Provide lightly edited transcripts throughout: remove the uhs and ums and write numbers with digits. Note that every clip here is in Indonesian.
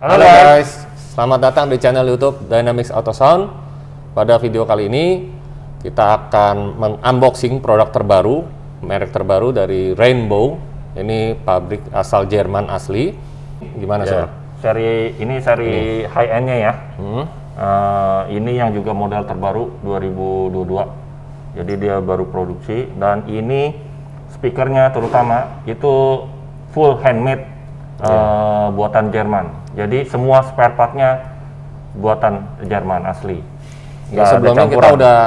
Halo guys, selamat datang di channel YouTube Dynamics Auto Sound. Pada video kali ini kita akan mengunboxing produk terbaru, merek terbaru dari Rainbow. Ini pabrik asal Jerman asli. Gimana sih? Seri high end-nya ya. Ini yang juga model terbaru 2022. Jadi dia baru produksi dan ini speakernya terutama itu full handmade buatan Jerman. Jadi semua spare partnya buatan Jerman asli. Ya, sebelumnya kita udah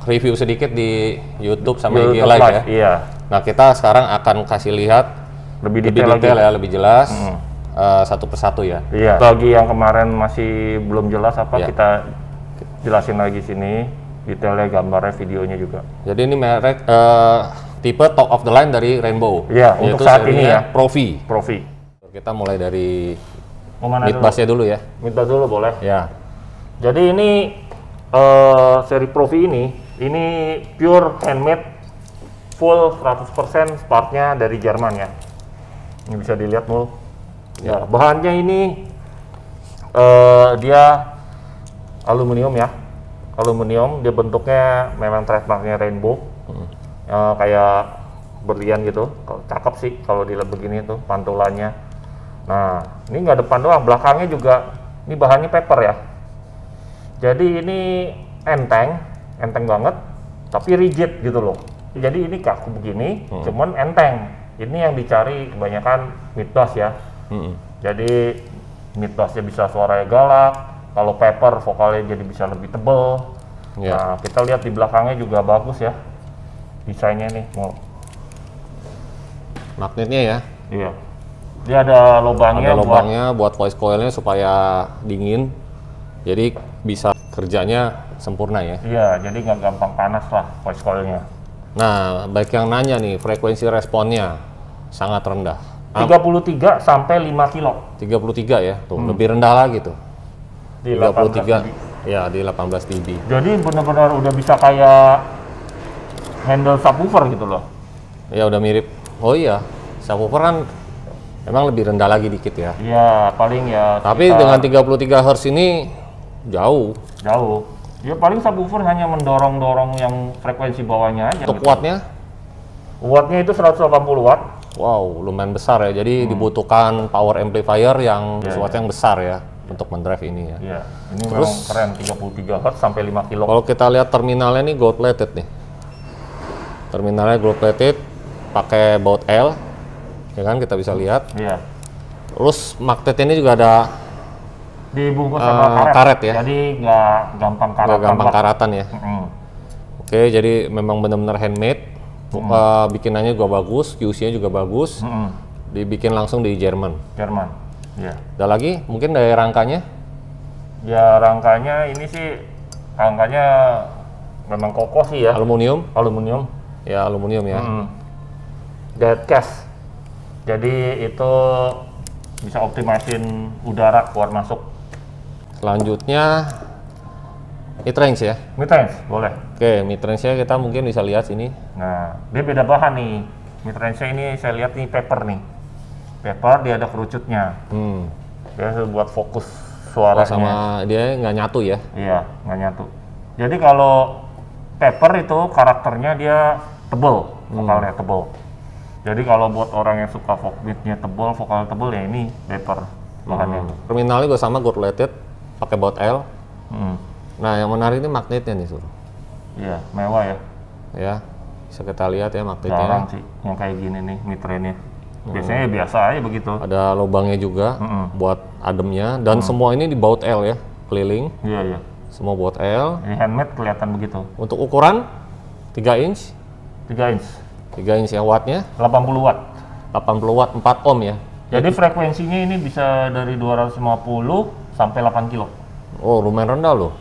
review sedikit di YouTube sama IG Live ya. Iya. Nah, kita sekarang akan kasih lihat lebih detail ya, lebih jelas satu persatu ya. Iya. Bagi yang kemarin masih belum jelas kita jelasin lagi sini detailnya, gambarnya, videonya juga. Jadi ini merek tipe top of the line dari Rainbow. Iya, untuk saat ini ya. Profi. Kita mulai dari mid bass-nya dulu ya. Mid bass dulu boleh. Ya. Jadi ini seri Profi ini pure handmade, full 100% partnya dari Jerman ya. Ini bisa dilihat Mul. Ya, bahannya ini dia aluminium ya. Aluminium, dia bentuknya memang trademarknya Rainbow. Kayak berlian gitu. Cakep sih kalau dilihat begini tuh pantulannya. Nah, ini nggak depan doang, belakangnya juga ini bahannya paper ya. Jadi ini enteng banget, tapi rigid gitu loh. Jadi ini kaku begini, cuman enteng. Ini yang dicari kebanyakan mid bass ya. Jadi mid bassnya bisa suaranya galak, kalau paper vokalnya jadi bisa lebih tebel. Nah, kita lihat di belakangnya juga bagus ya, desainnya nih. Magnetnya ya. Iya. Dia ada lubangnya. Ada lubangnya buat voice coil-nya supaya dingin. Jadi bisa kerjanya sempurna ya. Iya, jadi nggak gampang panas lah voice coil-nya. Nah, baik yang nanya nih, frekuensi responnya sangat rendah. 33 sampai 5 kilo. 33 ya, tuh lebih rendah lagi tuh. Di 33, ya di 18 dB. Jadi benar-benar udah bisa kayak handle subwoofer gitu loh. Ya udah mirip. Oh iya, subwoofer kan emang lebih rendah lagi dikit ya. Iya, paling ya. Tapi dengan 33 Hz ini jauh. Ya paling subwoofer hanya mendorong-dorong yang frekuensi bawahnya aja. Untuk gitu. Wattnya itu 180 watt. Wow, lumayan besar ya. Jadi dibutuhkan power amplifier yang sesuatu yang besar ya untuk mendrive ini ya. Iya, ini terus memang keren, 33 Hz sampai 5 kilo. Kalau kita lihat terminalnya ini gold plated nih. Terminalnya gold plated, pakai baut L. Ya kan, kita bisa lihat. Iya. Terus magnet ini juga ada dibungkus sama karet ya. Jadi nggak gampang karatan. Nggak gampang karatan ya. Oke, jadi memang benar-benar handmade. Bikinannya juga bagus, QC-nya juga bagus. Dibikin langsung di Jerman. Iya. Ada lagi mungkin dari rangkanya? Ya rangkanya ini sih rangkanya memang kokoh sih ya. Aluminium. Ya, aluminium ya. Dead cast. Jadi itu bisa optimasiin udara keluar masuk. Selanjutnya mid-range ya? Mid-range, boleh. Oke, mid-range-nya kita mungkin bisa lihat sini. Nah, dia beda bahan nih. Mid-range-nya ini saya lihat nih paper nih. Paper, dia ada kerucutnya. Dia buat fokus suaranya. Sama dia nggak nyatu ya? Iya, nggak nyatu. Jadi kalau paper itu karakternya dia tebel, vokalnya tebel. Jadi kalau buat orang yang suka beatnya tebel, vokal tebel ya ini paper bahannya. Terminalnya juga sama gold plated, pakai baut L. Nah, yang menarik ini magnetnya nih, Sur. Iya, mewah ya. Ya, bisa kita lihat ya magnetnya. Jarang sih yang kayak gini nih mid-range-nya. Biasanya biasa aja begitu. Ada lubangnya juga buat ademnya, dan semua ini di baut L ya, keliling. Iya. Semua baut L. Ini handmade kelihatan begitu. Untuk ukuran 3 inch. 3 inch. 3 inch ya, wattnya 80 watt. 80 watt, 4 ohm ya. Jadi frekuensinya ini bisa dari 250 sampai 8 kilo. Oh, lumayan rendah loh.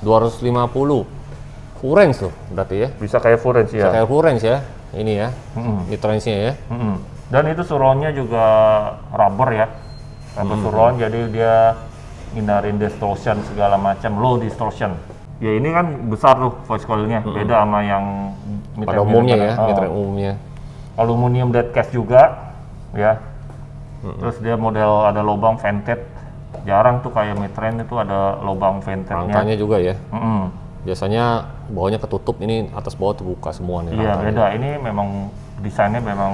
250. Full range tuh berarti ya. Bisa kayak full range ya. Bisa kayak full range ya. Ini ya. Mid-range-nya ya. Dan itu surround-nya juga rubber ya. Rubber surround, jadi dia hindarin distortion segala macam, low distortion. Ya ini kan besar tuh voice coil-nya, beda sama yang pada umumnya ya, mid-range umumnya. Aluminium dead cast juga, ya. Terus dia model ada lubang vented Jarang tuh kayak mid-range itu ada lubang ventilnya. Rangkanya juga ya. Mm-mm. Biasanya bawahnya ketutup, ini atas bawah terbuka semua nih. Iya rangkanya. beda, ini memang desainnya memang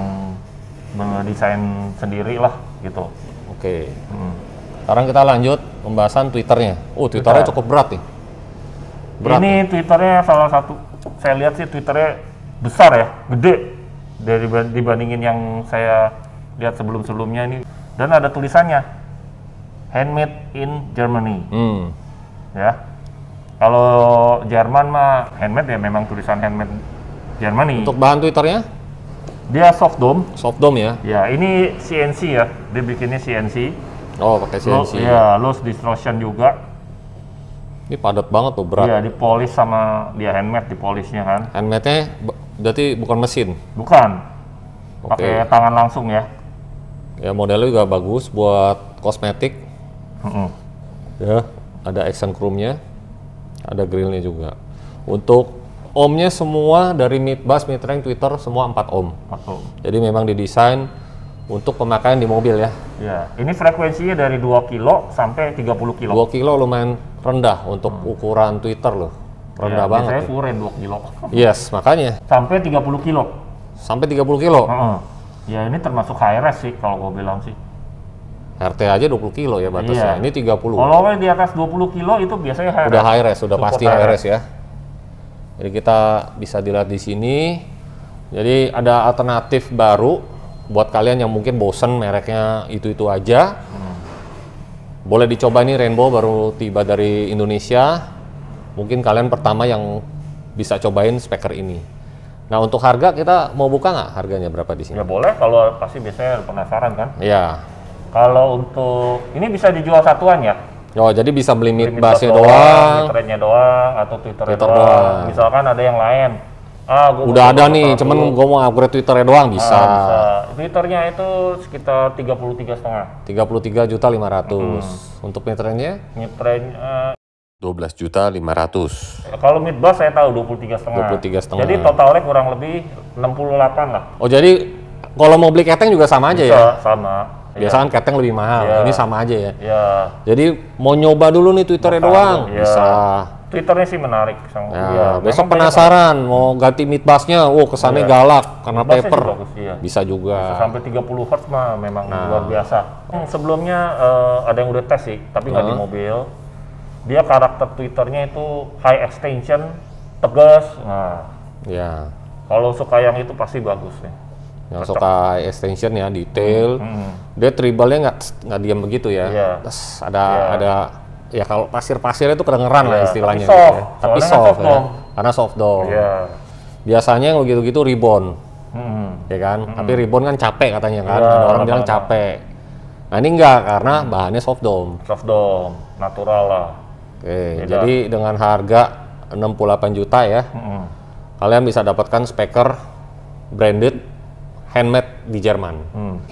desain sendiri lah gitu. Oke. Sekarang kita lanjut pembahasan Twitternya. Oh, Twitternya cukup berat nih. Berat Ini Twitternya salah satu, saya lihat sih Twitternya besar ya, gede dibandingin yang saya lihat sebelum-sebelumnya ini. Dan ada tulisannya handmade in Germany. Ya. Kalau Jerman mah handmade ya, memang tulisan handmade Germany. Untuk bahan Twitternya? Dia soft dome. Soft dome ya? Ya, ini CNC ya. Dia bikinnya CNC. Oh, pakai CNC. Ya, loose distortion juga. Ini padat banget tuh, berat. Iya, dipolis sama dia handmade, dipolisnya kan. Handmade-nya berarti bukan mesin? Bukan. Oke. Pakai tangan langsung ya. Ya, modelnya juga bagus buat kosmetik. Ya, ada action chrome-nya. Ada grillnya juga. Untuk ohmnya semua dari mid bass, mid range, Twitter semua 4 ohm. Jadi memang didesain untuk pemakaian di mobil ya. Ya, ini frekuensinya dari 2 kilo sampai 30 kilo. 2 kilo lumayan rendah untuk ukuran Twitter loh. Rendah banget. Saya ya. furen 2 kilo. Yes, makanya. Sampai 30 kilo. Sampai 30 kilo. Ya, ini termasuk high res sih kalau gue bilang sih. RT aja 20 kilo ya batasnya. Iya. Ini 30. Kalau di atas 20 kilo itu biasanya high res. Udah high res, udah Support pasti high res ya. Jadi kita bisa dilihat di sini. Jadi ada alternatif baru buat kalian yang mungkin bosen mereknya itu-itu aja. Boleh dicoba nih, Rainbow baru tiba dari Indonesia. Mungkin kalian pertama yang bisa cobain speaker ini. Nah, untuk harga kita mau buka nggak harganya berapa di sini? Ya boleh, kalau pasti biasanya penasaran kan. Iya. Kalau untuk ini bisa dijual satuan ya. Oh, jadi bisa beli mid Mid bass-nya bass doang. mid range-nya doang, atau Twitternya Twitter doang. doang. Misalkan ada yang lain. Gua Udah mau ada Twitter nih, dulu. cuman gue mau upgrade Twitternya doang bisa. Bisa. Twitternya itu sekitar 33,5. 33.500. Untuk mid range-nya? Mid range 12.500. kalau mid bass saya tahu 23,5. 23,5. Jadi totalnya kurang lebih 68 lah. Oh, jadi kalau mau beli keteng juga sama aja Bisa, ya? sama. Biasa kan keteng lebih mahal, Iya. ini sama aja ya? Ya. Jadi mau nyoba dulu nih Twitternya doang? Ya. Bisa. Twitternya sih menarik. Ya, besok penasaran mau ganti mid bass-nya, kesannya galak karena Mid bass-nya paper. sih bagus, iya. Bisa juga. Bisa sampai 30 Hz mah memang luar biasa. Sebelumnya ada yang udah tes sih, tapi nggak di mobil. Dia karakter Twitternya itu high extension, tegas. Nah, Ya. kalau suka yang itu pasti bagus nih. Yang suka extension ya, detail. Dia tribalnya nggak diam begitu ya. Iya. Terus ada ya kalau pasir-pasirnya itu kedengeran lah istilahnya. tapi soft. Gitu ya. Tapi Soalnya soft soft ya. dome. Karena soft dome. Iya. Biasanya yang gitu-gitu ribbon, ya kan? Tapi ribbon kan capek katanya kan. Iya, Ada orang bilang capek. Nah ini enggak, karena bahannya soft dome. Soft dome, natural lah. Oke, jadi dengan harga 68 juta ya, kalian bisa dapatkan speaker branded handmade di Jerman.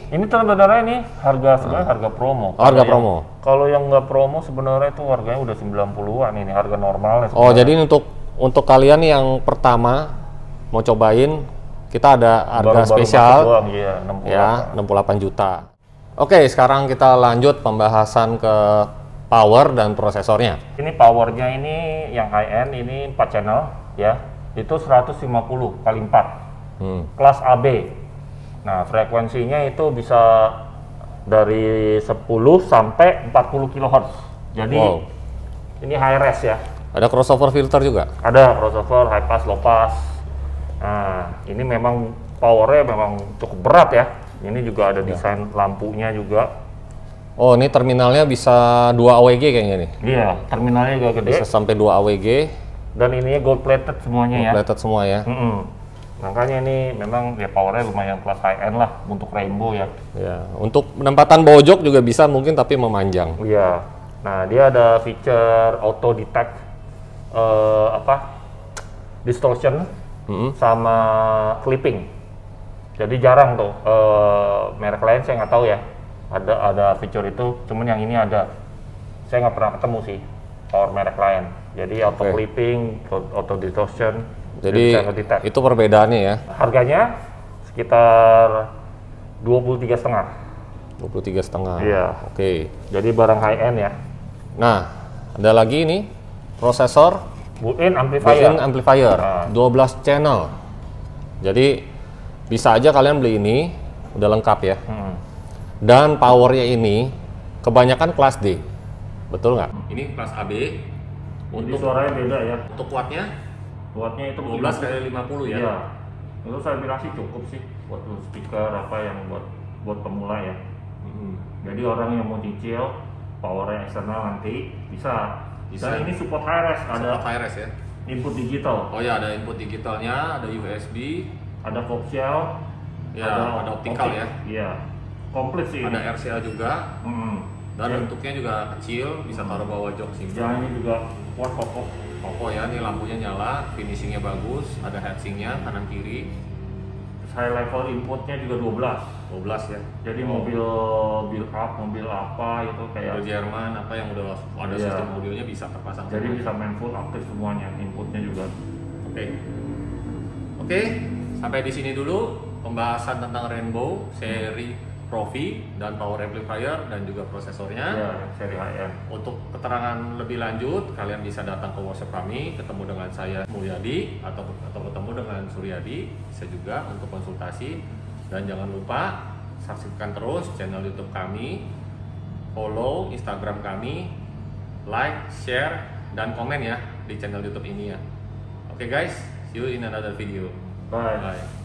Ini sebenarnya ini sebenarnya harga promo. Oh, harga promo. Kalau yang nggak promo sebenarnya itu harganya udah 90-an ini harga normalnya. Oh, jadi ini untuk kalian yang pertama mau cobain, kita ada harga spesial doang, iya, 68. ya, 68 juta. Oke, sekarang kita lanjut pembahasan ke power dan prosesornya. Ini powernya ini yang high end ini 4 channel ya. Itu 150 kali 4. Kelas AB. Nah, frekuensinya itu bisa dari 10 sampai 40 kHz. Jadi ini high res ya. Ada crossover filter juga? Ada crossover, high pass, low pass. Nah, ini memang powernya memang cukup berat ya. Ini juga ada desain lampunya juga. Oh, ini terminalnya bisa 2 AWG kayaknya nih. Iya, terminalnya juga gede. Bisa sampai 2 AWG. Dan ininya gold plated semuanya ya. Plated semua ya. Makanya ini memang ya powernya lumayan kelas high end lah untuk Rainbow ya. Ya, untuk penempatan pojok juga bisa mungkin tapi memanjang. Iya. Nah, dia ada feature auto detect distortion sama clipping. Jadi jarang tuh merek lain saya nggak tahu ya. Ada feature itu, cuman yang ini ada. Saya nggak pernah ketemu sih power merek lain. Jadi auto clipping, auto distortion. Jadi itu perbedaannya ya. Harganya sekitar 23,5. 23,5. Iya. Oke. Jadi barang high end ya. Nah, ada lagi ini prosesor Built-in amplifier. built-in amplifier, Nah. 12 channel. Jadi bisa aja kalian beli ini, udah lengkap ya. Dan powernya ini kebanyakan kelas D, betul nggak? Ini kelas AB. Jadi suaranya beda ya. Untuk wattnya Buatnya itu 12 kali 50 ya. Iya. Itu saya bilang sih cukup sih buat speaker apa yang buat pemula ya. Jadi orang yang mau cicil powernya eksternal nanti bisa. Dan ini support high-res, ada high-res ya. input digital, Oh ya, ada input digitalnya, ada USB, ada coaxial, ya, ada optical ya. Iya, komplit sih. Ada RCA juga. Dan Ya. bentuknya juga kecil, bisa taruh bawah jok sih. Jalannya juga kuat kokoh. Kokoh ya, ini lampunya nyala, finishingnya bagus, ada heatsinknya kanan kiri. High level inputnya juga 12 ya. Jadi mobil build up, mobil apa itu kayak. Mobil Jerman apa yang udah ada Iya. sistem audionya bisa terpasang. Jadi semua. bisa main full aktif semuanya, inputnya juga. Oke, sampai di sini dulu pembahasan tentang Rainbow seri Profi dan power amplifier dan juga prosesornya. Ya, seri high end. Untuk keterangan lebih lanjut, kalian bisa datang ke workshop kami, ketemu dengan saya Mulyadi atau ketemu dengan Suryadi, bisa juga untuk konsultasi. Dan jangan lupa saksikan terus channel YouTube kami, follow Instagram kami, like, share, dan komen ya di channel YouTube ini ya. Oke guys, see you in another video. Bye. Bye.